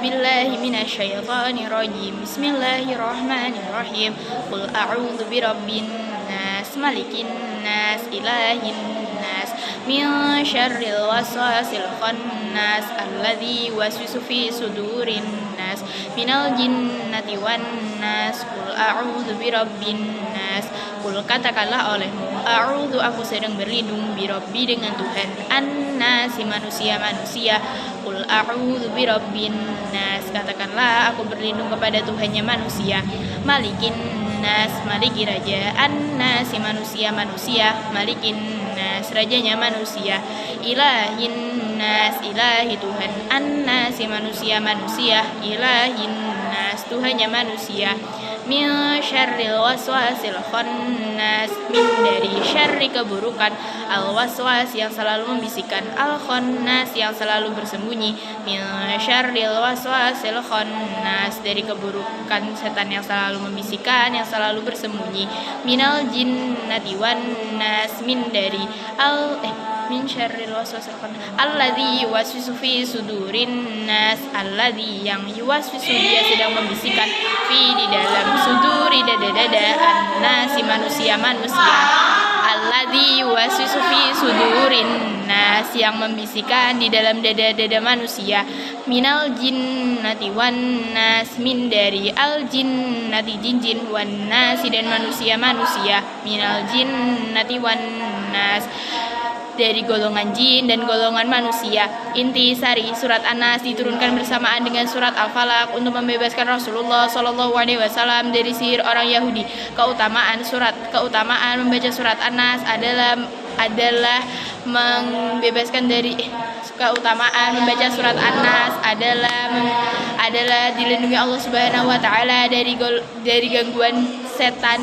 billahi minasyaitonir rajim. Bismillahirrahmanirrahim. Qul a'udzu birabbin nas, malikin nas, ilahin nas, min syarril waswasil khannas, alladzi yuwaswisu fi sudurin nas, minal jinnati wan nas. Qul a'udzu birabbin nas. Qul katakanlah olehmu, a'udzu aku sedang berlindung, birabbi dengan Tuhan, an-nas manusia. Qul a'udzu birabbin nas, katakanlah aku berlindung kepada Tuhannya manusia, malikin nas, maliki raja, an-nas manusia, malikin nas, rajanya manusia, ilahin nas, ilahi Tuhan, an-nas manusia, ilahin nas, Tuhannya manusia, min syarril waswasil khannas, min dari syarri keburukan, al waswas yang selalu membisikkan, al khannas yang selalu bersembunyi, min syarril waswasil khannas dari keburukan setan yang selalu membisikkan, yang selalu bersembunyi, minal jinnati wan nas, min dari min syarril waswasil khannas, alladzi yuwaswisu fi sudurin nas, alladzi yang yuwaswisu dia sedang membisikkan, fi di dalam, suduri dada-dada, an-nasi manusia, alladzi yuwaswisu fi sudurin nas yang membisikkan di dalam dada-dada manusia, minal jinnati wan nas, min dari al jinnati jin, wan nasi dan manusia, minal jinnati wan nas dari golongan jin dan golongan manusia. Inti sari surat An-Nas diturunkan bersamaan dengan surat Al-Falaq untuk membebaskan Rasulullah Shallallahu Alaihi Wasallam dari sihir orang Yahudi. Keutamaan membaca surat An-Nas adalah membebaskan dari keutamaan membaca surat An-Nas adalah dilindungi Allah Subhanahu wa taala dari gangguan setan,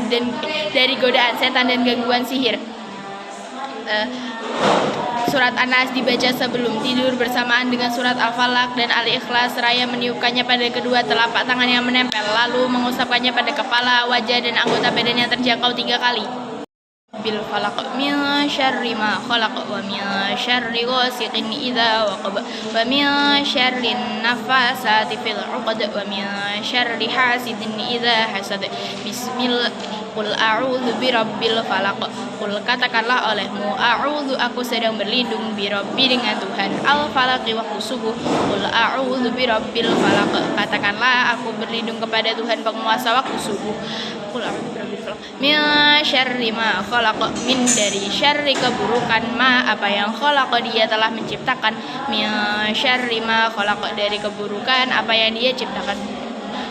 dan dari godaan setan dan gangguan sihir. Surat An-Nas dibaca sebelum tidur bersamaan dengan surat Al-Falaq dan Al-Ikhlas, seraya meniupkannya pada kedua telapak tangan yang menempel, lalu mengusapkannya pada kepala, wajah, dan anggota badan yang terjangkau 3 kali. Bil falaq min syarri ma khalaq wa min syarri ghasiqin idza waqab wa min syarri nafasati fil 'uqad wa min syarri hasidin idza hasad. Bismillah. Qul a'udzu birabbil falaq. Qul katakanlah olehmu, a'udzu aku sedang berlindung, birabbi dengan Tuhan, al falaqi waktu subuh. Qul a'udzu birabbil falaq. Katakanlah aku berlindung kepada Tuhan penguasa waktu subuh. Qul a'udzu birabbil falaq. Min syarri ma khalaq, min dari syarri keburukan, ma apa yang khalaq dia telah menciptakan, min syarri ma khalaq dari keburukan apa yang dia ciptakan,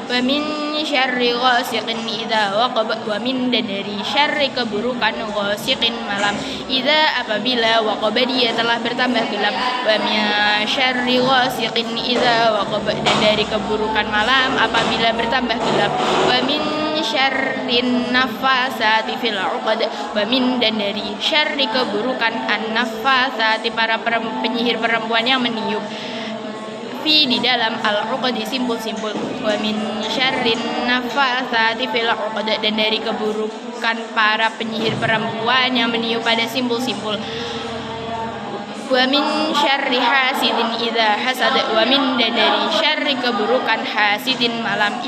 wa min syarri ghasiqin idza waqab, wa min dan dari syarri keburukan ghasiqin malam, idza apabila waqab dia telah bertambah gelap, wa min syarri ghasiqin idza waqab dan dari keburukan malam apabila bertambah gelap, wa min syarrin nafasati fil 'uqad, wa min dan dari syarri keburukan an-nafasati para penyihir perempuan yang meniup, fi di dalam al-'uqad simpul-simpul, wa min syarrin nafasati fil 'uqad dan dari keburukan para penyihir perempuan yang meniup pada simpul-simpul, wa min syarri hasidin idza hasad, wa min dan dari syarri keburukan hasidin malam,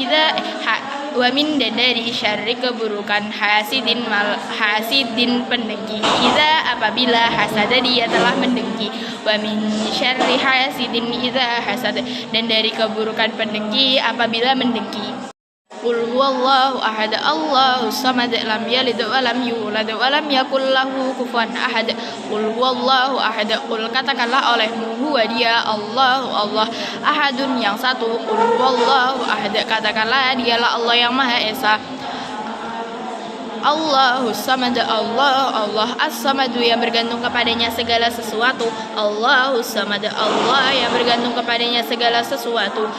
wa min dan dari syarri keburukan hasidin pendengki, idza apabila hasada dia telah mendengki, wa min syarri hasidin idza hasad dan dari keburukan pendengki apabila mendengki. Qul huwallahu ahad, Allahus samad, lam yalid wa lam yulad wa lam yakul lahu kufuwan ahad. Qul huwallahu ahad. Qul katakanlah olehmu, huwa dia Allah ahadun yang satu. Qul huwallahu ahad, katakanlah dialah Allah yang Maha Esa. Allahus samad, Allah as-samadu yang bergantung kepadanya segala sesuatu. Allahus samad, Allah yang bergantung kepadanya segala sesuatu.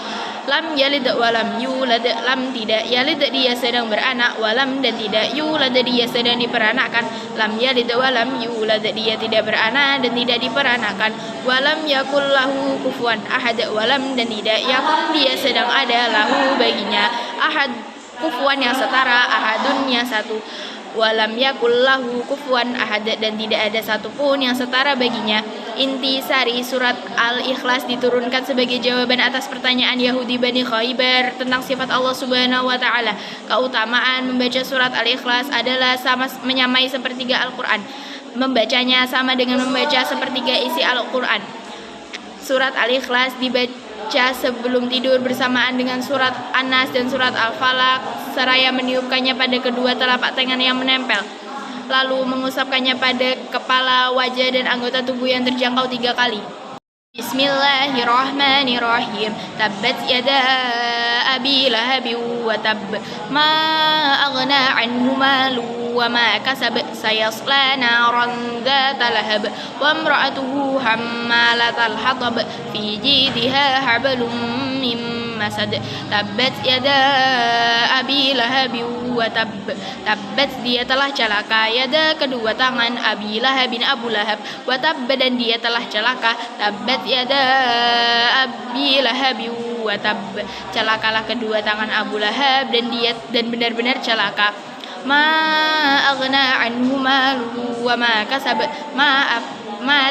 Lam yalid walam yulad, lam tidak yalid dia sedang beranak, walam dan tidak yulad dia sedang diperanakkan, lam yalid walam yulad dia tidak beranak dan tidak diperanakkan, walam yakul lahu kufuwan ahad, walam dan tidak yakun dia sedang ada lahu baginya ahad kufuwan yang setara, ahadun yang satu, walam yakul lahu kufuwan ahad dan tidak ada satupun yang setara baginya. Intisari surat Al-Ikhlas diturunkan sebagai jawaban atas pertanyaan Yahudi Bani Khaybar tentang sifat Allah Subhanahu wa taala. Keutamaan membaca surat Al-Ikhlas adalah menyamai sepertiga Al-Qur'an. Membacanya sama dengan membaca sepertiga isi Al-Qur'an. Surat Al-Ikhlas dibaca sebelum tidur bersamaan dengan surat An-Nas dan surat Al-Falaq seraya meniupkannya pada kedua telapak tangan yang menempel, lalu mengusapkannya pada kepala, wajah, dan anggota tubuh yang terjangkau 3 kali. Bismillahirrahmanirrahim. Tabbat yada abi lahabi wa tab, ma aghna anhu malu wa ma kasab, sayasla naran dhata lahab, wa imra'atuhu hammalatal hatab, fi jidha hablum min masad. Tabbat yada abi lahabi wa tab, tabbat dia telah celaka, yada kedua tangan, abi lahabin Abu Lahab, wa tab dan dia telah celaka, tabbat yada abi lahabi wa tab, celakalah kedua tangan Abu Lahab dan benar-benar celaka. Ma aghna anhu maluhu wa ma kasab, ma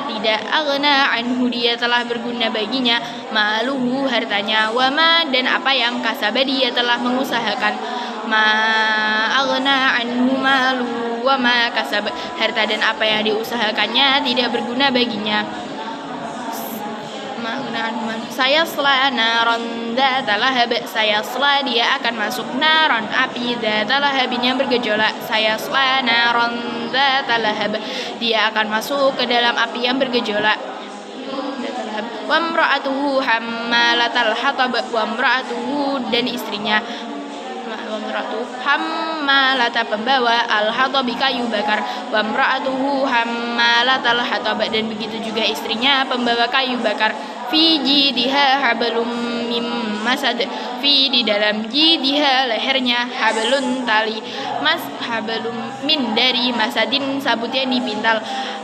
tidak, aghna anhu dia telah berguna baginya, maluhu hartanya, wa ma dan apa yang kasaba dia telah mengusahakan. Ma aghna anhu maluhu wa ma kasab, harta dan apa yang diusahakannya tidak berguna baginya. Sayasla naron dzata lahab, sayasla dia akan masuk, naron api, dzata lahabin yang bergejolak, sayasla naron dzata lahab dia akan masuk ke dalam api yang bergejolak. Wa imra'atuhu hammalatal hatab, wa imra'atuhu dan istrinya, hammalata pembawa, al-hatab kayu bakar, wa imra'atuhu hammalatal hatab dan begitu juga istrinya pembawa kayu bakar. Fi jidha hablum mim masad, fi di dalam jidha lehernya, hablun tali, mas hablum min dari masadin sabut yang dipintal,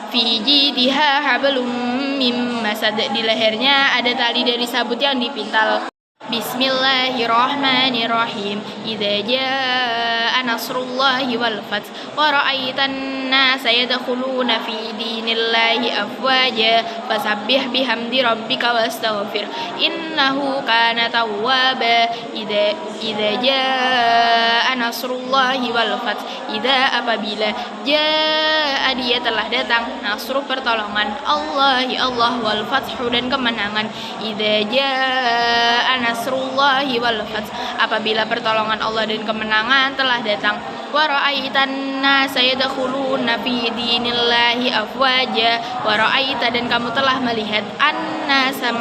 fi jidha hablum mim masad di lehernya ada tali dari sabut yang dipintal. Bismillahirrahmanirrahim. Idza jaa nasrullahi wal fath wa ra'aitan nasa yadkhuluna fi dinillahi afwaja fasabbih bihamdi rabbika wastaghfir innahu kana tawwaba. Idza jaa nasrullahi wal fath, idza apabila, jaa dia telah datang, nasru pertolongan, Allah ya Allah, wal fathu dan kemenangan. Idza jaa nasrullahi wal fath apabila pertolongan Allah dan kemenangan telah datang. Wa ra'aitan nasa yadkhuluna fi dinillahi afwaja, wa ra'aita dan kamu telah melihat, annasa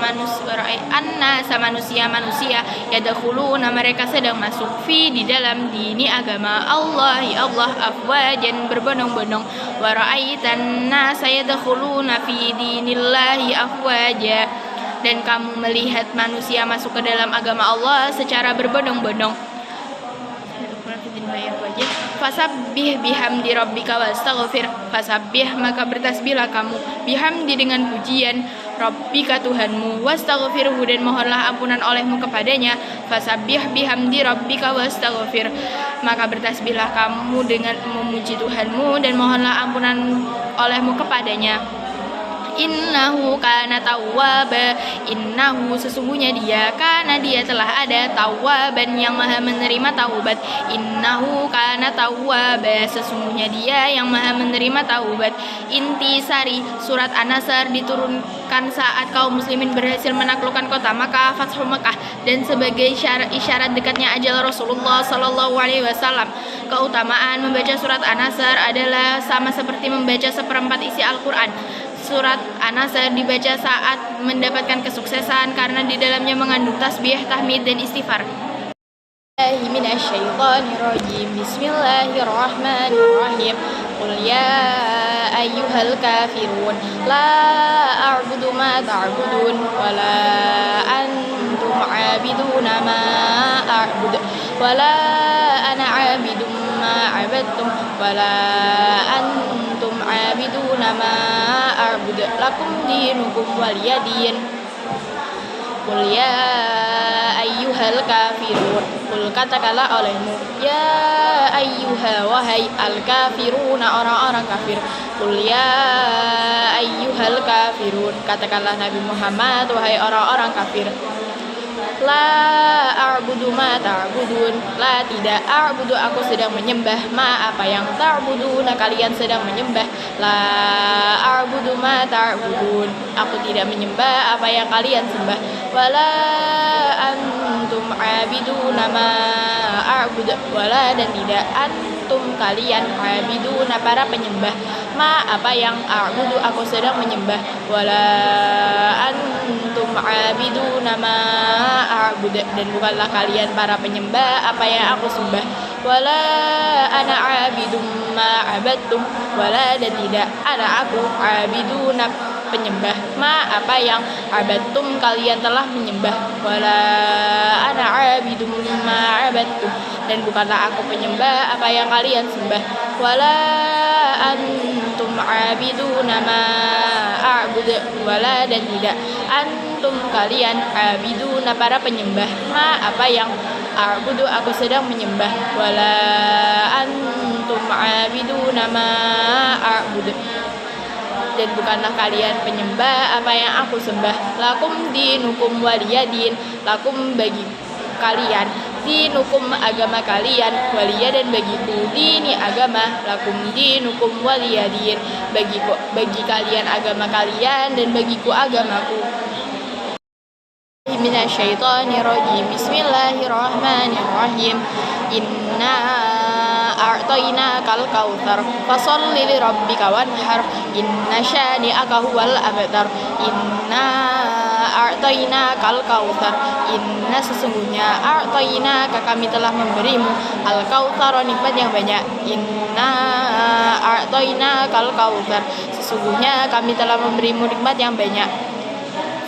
manusia yadkhuluna mereka sedang masuk, fi di dalam dini agama Allah ya Allah, afwajan berbondong-bondong. Wa ra'aitan nasa yadkhuluna fi dinillahi afwaja dan kamu melihat manusia masuk ke dalam agama Allah secara berbondong-bondong. Fasabbih bihamdi rabbika wastaghfir, fasabbih maka bertasbihlah kamu, bihamdi dengan pujian, rabbika Tuhanmu, wastaghfirhu dan mohonlah ampunan olehmu kepadanya. Fasabbih bihamdi rabbika wastaghfir maka bertasbihlah kamu dengan memuji Tuhanmu dan mohonlah ampunan olehmu kepadanya. Innahu kana tawwaba, innahu sesungguhnya dia, kana dia telah ada, tawwaban yang maha menerima taubat, innahu kana tawwaba sesungguhnya dia yang maha menerima taubat. Intisari surat An-Nasr diturunkan saat kaum muslimin berhasil menaklukkan kota Makkah, Fathu Makkah, dan sebagai isyarat dekatnya ajal Rasulullah sallallahu alaihi wasallam. Keutamaan membaca surat An-Nasr adalah sama seperti membaca seperempat isi Al-Qur'an. Surat An-Nasr dibaca saat mendapatkan kesuksesan karena di dalamnya mengandung tasbih, tahmid, dan istighfar. Bismillahirrahmanirrahim. Qul ya ayyuhal kafirun la a'budu ma ta'budun wa la antum 'abiduna ma a'bud wa la ana 'abidum ma 'abadtum wa la antum 'abiduna ma a'bud lakum dinukum waliyadin. Qul ya ayyuhal kafirun, qul katakanlah olehmu, ya ayyuha wahai al kafiruna orang-orang kafir, Qul ya ayyuhal kafirun, katakanlah Nabi Muhammad, wahai orang-orang kafir. La a'budu ma ta'budun, la tidak a'budu aku sedang menyembah ma apa yang ta'buduna kalian sedang menyembah. La a'budu ma ta'budun, aku tidak menyembah apa yang kalian sembah. Wala antum abiduna ma a'budu, wala dan tidak antum kalian abiduna para penyembah ma apa yang a'budu aku sedang menyembah. Wala antum abiduna ma a'bud, dan bukanlah kalian para penyembah apa yang aku sembah. Wala ana abidum ma abadtum, wala dan tidak ana aku abiduna penyembah ma apa yang abadtum kalian telah menyembah. Wala ana abidum ma abadtum, dan bukanlah aku penyembah apa yang kalian sembah. Wala antum abiduna ma a'bud, wala dan tidak antum kalian abiduna para penyembah ma apa yang a'budu aku sedang menyembah. Wala antum abiduna ma a'bud, dan bukanlah kalian penyembah apa yang aku sembah. Lakum dinukum waliyadin, lakum bagi kalian, dinukum agama kalian, waliya dan bagiku, dini agama, lakum dinukum waliyadin, bagi kalian agama kalian dan bagiku agamaku. Minasyaitonirrajim. Bismillahirrahmanirrahim. Inna a'tainakal kautsar fasholli lirabbika wanhar inna syani'aka huwal abtar. Inna a'tainakal kautsar, inna sesungguhnya a'tainaka kami telah memberimu al kautsar nikmat yang banyak. Inna a'tainakal kautsar, sesungguhnya kami telah memberimu nikmat yang banyak.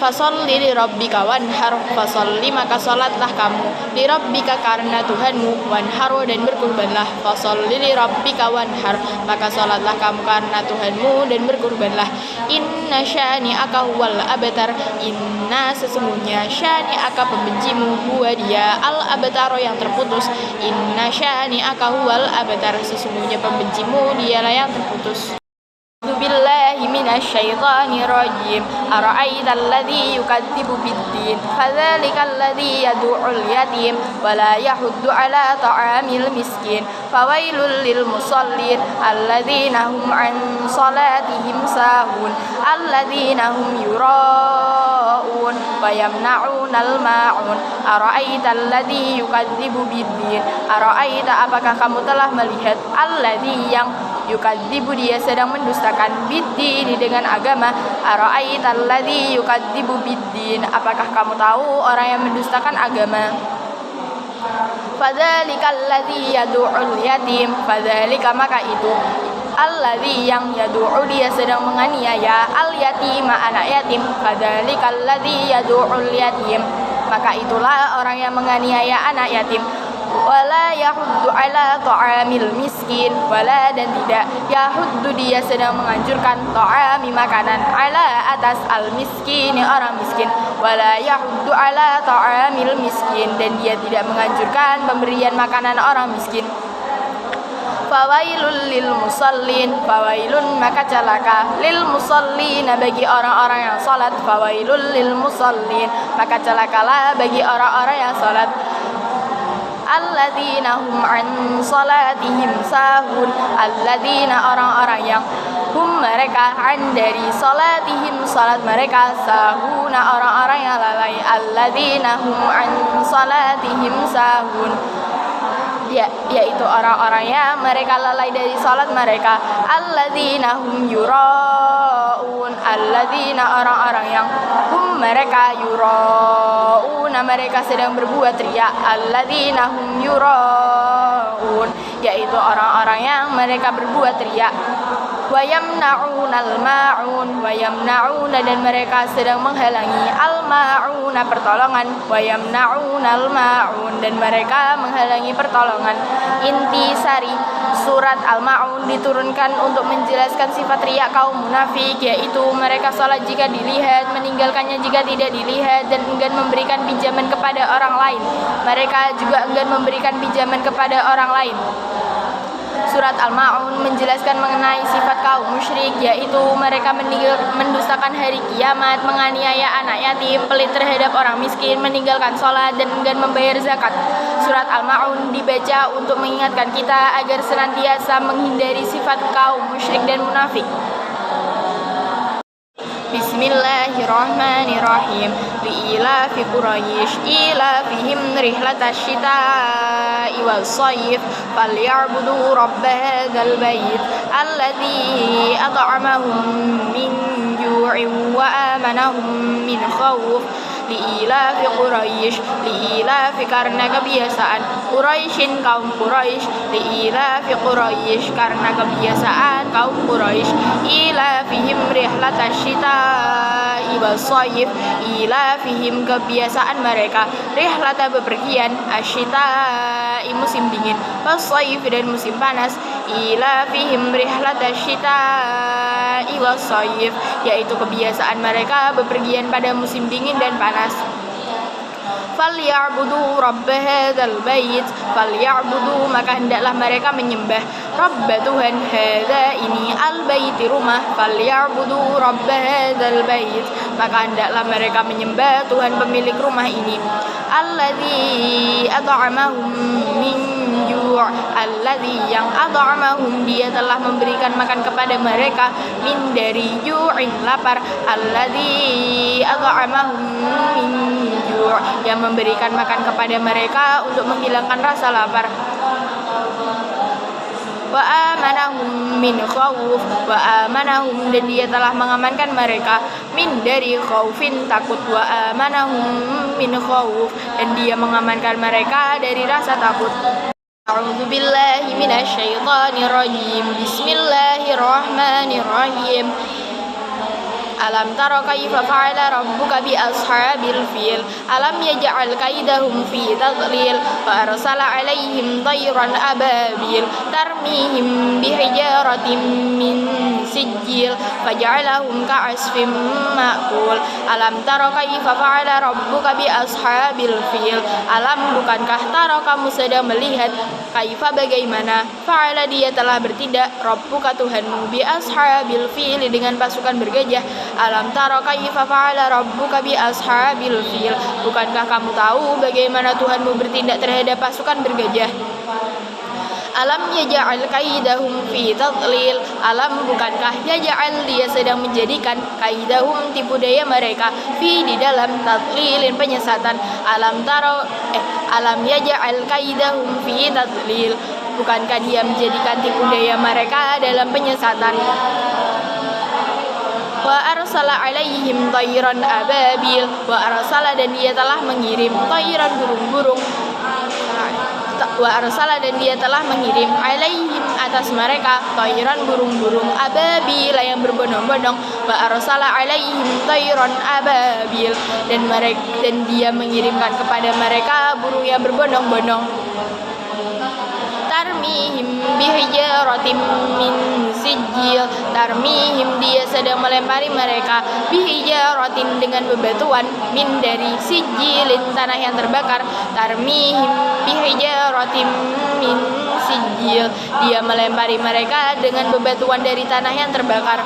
Fasholli lirabbika wanhar, fasholli maka salatlah kamu, lirabbika karena Tuhanmu, wanhar dan berkurbanlah. Fasholli lirabbika wanhar, maka salatlah kamu karena Tuhanmu dan berkurbanlah. Inna syani'aka huwal abtar, inna sesungguhnya syani'aka pembencimu, huwa dia al abtar yang terputus. Inna syani'aka huwal abtar, sesungguhnya pembencimu dialah yang terputus. Billahi minasyaitonir rajim. Ara'aital ladzi yukadzibu biddin, fadzalikal ladzi yad'ul yatim wa la yahuddu 'ala ta'amil miskin. Fawailul lil musallin alladzina hum 'an salatihim sahun, alladzina hum yura'un wa yamna'unal ma'un. Ara'aital ladzi yukadzibu biddin, ara'aita apakah kamu telah melihat alladzi yang yukadzibu dia sedang mendustakan biddin dengan agama. Ara'aital ladzi yukadzibu biddin, apakah kamu tahu orang yang mendustakan agama? Fadzalikal ladzi yad'ul yatim, fadzalika maka itu alladzi yang yad'u dia sedang menganiaya al yatima anak yatim. Fadzalikal ladzi yad'ul yatim, maka itulah orang yang menganiaya anak yatim. Wala yahuddu 'ala ta'amil miskin, wala dan tidak yahuddu dia sedang menganjurkan ta'ami makanan, ala atas al miskin orang miskin. Wala yahuddu 'ala ta'amil miskin, dan dia tidak menganjurkan pemberian makanan orang miskin. Fawailul lil musallin, fawailun maka celaka, lil musallin bagi orang-orang yang salat. Fawailul lil musallin, maka celakalah bagi orang-orang yang salat. Alladzina hum an salatihim sahun, alladzina orang-orang yang hum mereka an dari salatihim salat mereka, sahuna orang-orang yang lalai. Alladzina hum an salatihim sahun, yaitu orang-orang yang mereka lalai dari salat mereka. Alladzina hum yura'un, alladzina orang-orang yang hum mereka yura'un, mereka sedang berbuat riya. Alladzina hum yura'un, yaitu orang-orang yang mereka berbuat riya. Wa yamna'unal ma'un, wa yamna'una dan mereka sedang menghalangi al ma'una pertolongan. Wa yamna'unal ma'un, dan mereka menghalangi pertolongan. Inti sari surat Al-Ma'un diturunkan untuk menjelaskan sifat riya kaum munafik, yaitu mereka salat jika dilihat, meninggalkannya jika tidak dilihat, dan enggan memberikan pinjaman kepada orang lain. Mereka juga enggan memberikan pinjaman kepada orang lain. Surat Al-Ma'un menjelaskan mengenai sifat kaum musyrik, yaitu mereka mendustakan hari kiamat, menganiaya anak yatim, pelit terhadap orang miskin, meninggalkan sholat, dan enggan membayar zakat. Surat Al-Ma'un dibaca untuk mengingatkan kita agar senantiasa menghindari sifat kaum musyrik dan munafik. Bismillahirrahmanirrahim. Li'ilafi Quraisy ilafihim rihlatash shita'i was-shayf falyabudu rabb hadzal bait alladzi at'amahum min ju'in wa amanahum min khauf. Li'ilafi Quraisy, li'ilafi karena kebiasaan Quraisyin kaum Quraisy, li'ilafi Quraisy karena kebiasaan kaum Quraisy, ilafihim rihlatash shita'i was-shayf, ilafihim kebiasaan mereka rihlata bepergian, asyita'i musim dingin, was-shayf dan musim panas, ilafihim rihlatash shita'i was-shayf yaitu kebiasaan mereka bepergian pada musim dingin dan panas. Falyabudu rabb hadzal bait, falyabudu maka hendaklah mereka menyembah rabb Tuhan hadza ini al bait rumah, falyabudu rabb hadzal bait maka hendaklah mereka menyembah Tuhan pemilik rumah ini, alladzi at'amahum min ju', alladzi yang at'amahum dia telah memberikan makan kepada mereka min dari ju'in lapar, alladzi at'amahum min ju' yang memberikan makan kepada mereka untuk menghilangkan rasa lapar, wa amanahum min khauf, wa amanahum dan dia telah mengamankan mereka min dari khaufin takut, wa amanahum min khauf dan dia mengamankan mereka dari rasa takut. A'udzu billahi minasy syaithanir rajim. Bismillahirrahmanirrahim. Alam tara kaifa fa'ala rabbuka bi ashabil fil alam yaj'al kaidahum fi tadlil wa arsala 'alaihim tayran ababil tarmihim bihijaratin min sijil faj'alahum ka'asfin ma'kul. Alam tara kaifa fa'ala rabbuka bi ashabil fil, alam bukankah tara kamu sedang melihat kaifa bagaimana fa'ala dia telah bertindak rabbuka Tuhanmu bi ashabil fil dengan pasukan bergajah. Alam tara kaifa fa'ala rabbuka bi ashabil fil, bukankah kamu tahu bagaimana Tuhanmu bertindak terhadap pasukan bergajah? Alam yaj'al kaidahum fi tadlil, alam bukankah yaj'al dia sedang menjadikan kaidahum tipu daya mereka fi di dalam tadlilin penyesatan. Alam yaj'al kaidahum fi tadlil, bukankah dia menjadikan tipu daya mereka dalam penyesatan. Wa arsala 'alaihim tayran ababil, wa arsala dan dia telah mengirim tayran burung-burung, wa arsala dan dia telah mengirim 'alaihim atas mereka tayran burung-burung ababil yang berbondong-bondong, wa arsala 'alaihim tayran ababil dan dia mengirimkan kepada mereka burung yang berbondong-bondong. Tarmihim bihijaratin min sijil, tarmihim dia sedang melempari mereka bihijaratin dengan bebatuan min dari sijilin tanah yang terbakar, tarmihim bihijaratin min sijil dia melempari mereka dengan bebatuan dari tanah yang terbakar.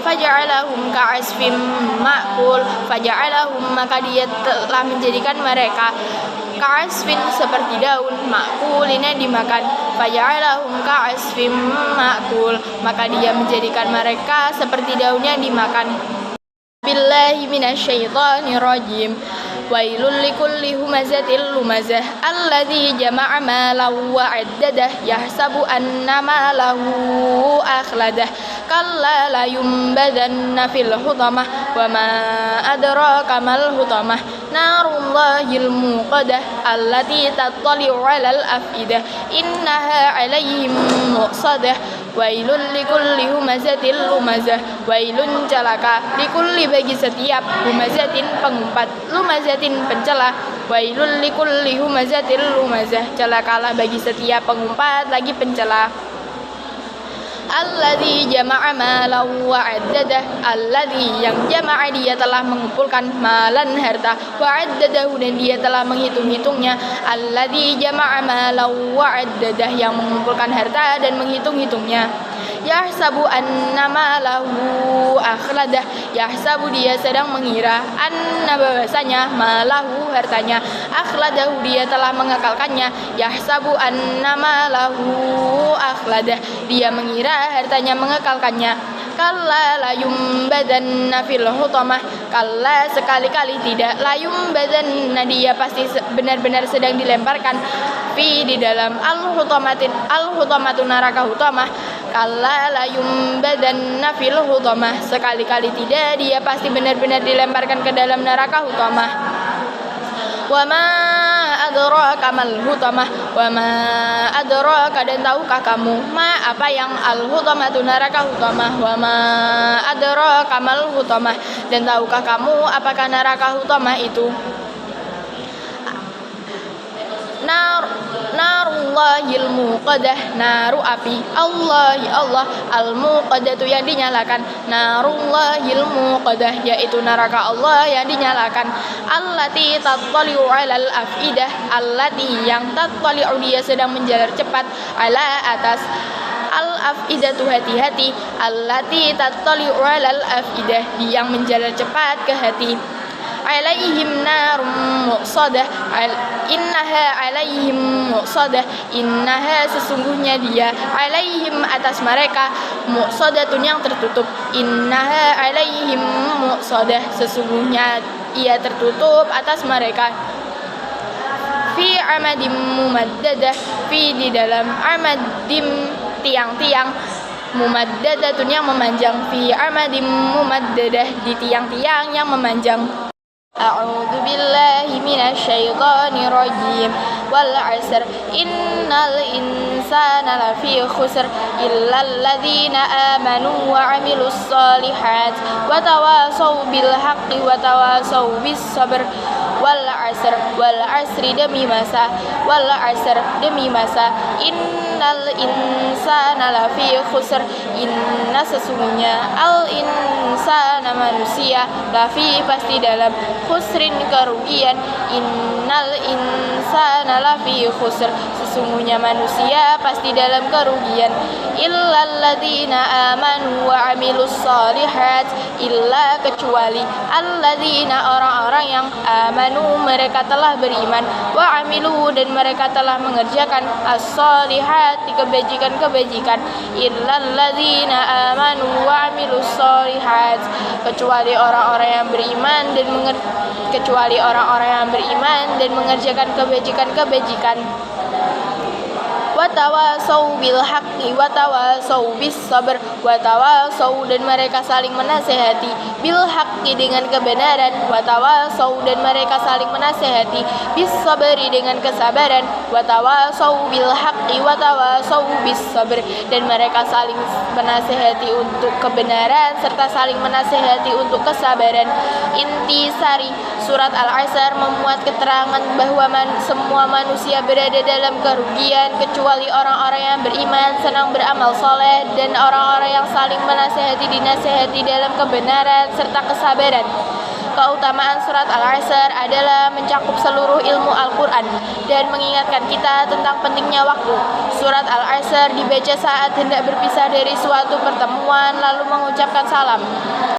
Faja'alahum ka'asfim ma'kul, faja'alahum maka dia telah menjadikan mereka ka'asfin seperti daun, ma'kulin yang dimakan, faja'alahum ka'asfim ma'kul maka dia menjadikan mereka seperti daun yang dimakan. Billahi minasyaitonir rajim. Wailul likulli humazatil lumazah alladzi jama'a malahu wa 'addadah yahsabu anna malahu akhladah kalla la yumbadanna fil hutamah wa ma adraka mal hutamah narullahil muqadah allati tattali'u 'alal afidah innaha 'alaihim muqsadah. Wailul likulli humazatil lumazah, wailun celaka likulli bagi setiap humazatin pengumpat, lumazatin pencela. Wailul likulli humazatil lumazah, celakalah bagi setiap pengumpat lagi pencela. Alladzi jama'a malan wa 'addadah. Alladzi yang jama'a dia telah mengumpulkan malan harta, wa 'addadahu dan dia telah menghitung-hitungnya. Alladzi jama'a malan wa 'addadah yang mengumpulkan harta dan menghitung-hitungnya. Yahsabu anna malahu akhladah. Yahsabu dia sedang mengira anna bahwasanya malahu hartanya akhladahu dia telah mengekalkannya. Yahsabu anna malahu akhladah dia mengira hartanya mengekalkannya. Kalla la yumbadanna fil hutamah. Kalla sekali-kali tidak, la yumbadanna dia pasti benar-benar sedang dilemparkan fi di dalam al-hutamatu neraka hutamah. Kalla la yumbadanna fil hutamah. Sekali-kali tidak, dia pasti benar-benar dilemparkan ke dalam neraka hutamah. Wa ma adraka mal hutamah. Wa ma adraka dan tahukah kamu ma apa yang al hutamatu neraka hutamah. Wa ma adraka mal hutamah dan tahukah kamu apakah neraka hutamah itu? Narullahil muqadah. Naru api Allah al-muqadatu yang dinyalakan. Narullahil muqadah yaitu neraka Allah yang dinyalakan. Allati tattali'u 'alal afidah. Allati yang tattali'u dia sedang menjalar cepat ala atas al-afidatu hati-hati. Allati tattali'u 'alal afidah yang menjalar cepat ke hati. Alaihim narum muqsadah. Innaha alaihim muqsadah. Innaha sesungguhnya dia alaihim atas mereka muqsadatun yang tertutup. Innaha alaihim muqsadah sesungguhnya ia tertutup atas mereka. Fi amadim mumaddadah. Fi di dalam amadim tiang-tiang mumaddadatun yang memanjang. Fi amadim mumaddadah di tiang-tiang yang memanjang. A'udzu billahi minasyaitonir rajim. Wal 'asr innal insana lafi khusr illal ladzina amanu wa 'amilus shalihat wa tawassaw bil haqqi wa tawassaw bis sabr. Wal 'asri demi masa. Wal 'asr demi masa. Innal insana lafi khusr. Inna sesungguhnya al insana manusia lafi pasti dalam khusrin kerugian. Innal insana lafi khusr sesungguhnya manusia pasti dalam kerugian. Illal ladzina amanu wa 'amilus shalihat illa kecuali alladzina orang-orang yang amanu mereka telah beriman wa 'amilu dan mereka telah mengerjakan as-shalihat kebajikan-kebajikan. Illal ladzina amanu wa 'amilus shalihat kecuali orang-orang yang beriman dan mengerjakan kebajikan-kebajikan. Watawasau bil haqqi watawasau bis sabr. Watawasau dan mereka saling menasihati bil haqqi dengan kebenaran. Watawasau dan mereka saling menasihati bis sabri dengan kesabaran. Watawasau bil haqqi watawasau bis sabr dan mereka saling menasihati untuk kebenaran serta saling menasihati untuk kesabaran. Intisari surat Al-'Asr memuat keterangan bahwa semua manusia berada dalam kerugian kecuali orang-orang yang beriman, senang beramal soleh, dan orang-orang yang saling menasihati dinasihati dalam kebenaran serta kesabaran. Keutamaan surat Al-'Asr adalah mencakup seluruh ilmu Al-Quran dan mengingatkan kita tentang pentingnya waktu. Surat Al-'Asr dibaca saat hendak berpisah dari suatu pertemuan lalu mengucapkan salam.